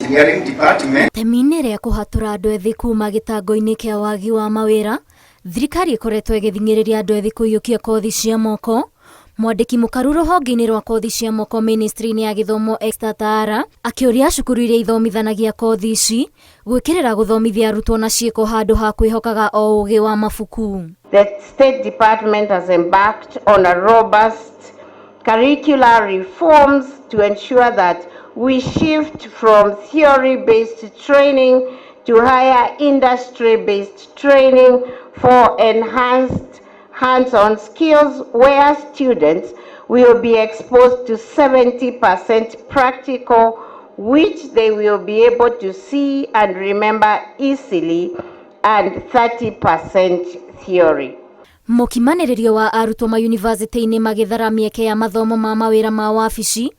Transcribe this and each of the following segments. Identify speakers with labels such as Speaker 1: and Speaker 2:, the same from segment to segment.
Speaker 1: engineering department.
Speaker 2: Temine rĩa kũhatũra andũ ethĩ kuma gĩtango-inĩ kĩa wagi wa mawĩra, thirikari ĩkoretwo ĩgĩthing'ĩrĩria andũ ethĩ kũiyũkia kothi cia moko. Mwandĩki mũkaru rũhonge-inĩ rwa kothi cia moko ministry-inĩ ya gĩthomo Extatara akĩũria cukuru iria ithomithanagia kothi ici gwĩkĩrĩra gũthomithia arutwo na ciĩko handũ ha kwĩhokaga o ũgĩ wa mabuku.
Speaker 3: The State Department has embarked on a robust curricular reforms to ensure that we shift from theory-based training to higher industry-based training for enhanced hands-on skills, where students will be exposed to 70% practical, which they will be able to see and remember easily, and 30% theory.
Speaker 2: Mũkimanĩrĩrio wa arutwo ma yunivasĩtĩ-inĩ magĩthara mĩeke ya mathomo ma mawĩra ma wabici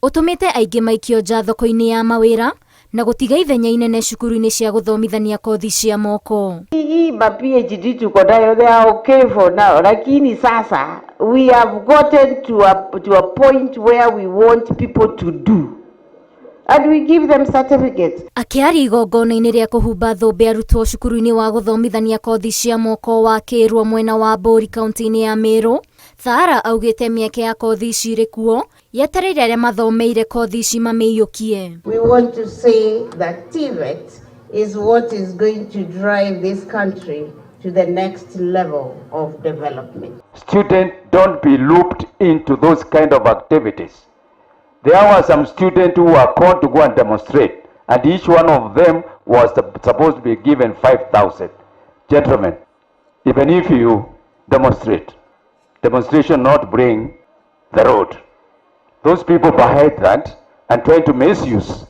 Speaker 2: ũtũmĩte aingĩ maikio nja thoko-inĩ ya mawĩra na gũtiga ithenya inene cukuru-inĩ cia gũthomithania kothi cia moko.
Speaker 3: Hii PhD tuko nayo, they are okay for now, lakini sasa we have gotten to a point where we want people to do and we give them certificates.
Speaker 2: Akĩaria igongona-inĩ rĩa kũhumba thũmbĩ arutwo cukuru-inĩ wa gũthomithania kothi cia moko wa Kĩrwo mwena wa Mbũri kaunti-inĩ ya Meru, Thara augĩte mĩeke ya kothi ici irĩ kuo yetereire arĩa mathomeire kothi ici mamĩiyũkie.
Speaker 3: We want to say that TVET is what is going to drive this country to the next level of development.
Speaker 4: Students, don't be looped into those kind of activities. There were some students who were called to go and demonstrate, and each one of them was supposed to be given 5,000. Gentlemen, even if you demonstrate, demonstration not bring the road. Those people behind that and trying to misuse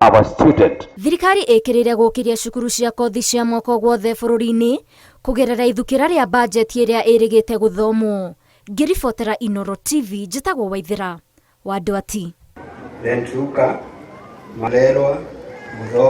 Speaker 4: our student.
Speaker 2: Thirikari ĩkĩrĩire gũkĩria cukuru cia kothi cia moko guothe bũrũri-inĩ kũgerera ithukĩra rĩa bajeti ĩrĩa ĩrĩgĩte gũthomwo. Ngĩribotera Inooro TV, njĩtagwo Waithĩra wa Ndwati.
Speaker 1: Then Tuka, Marerwa, Mutho.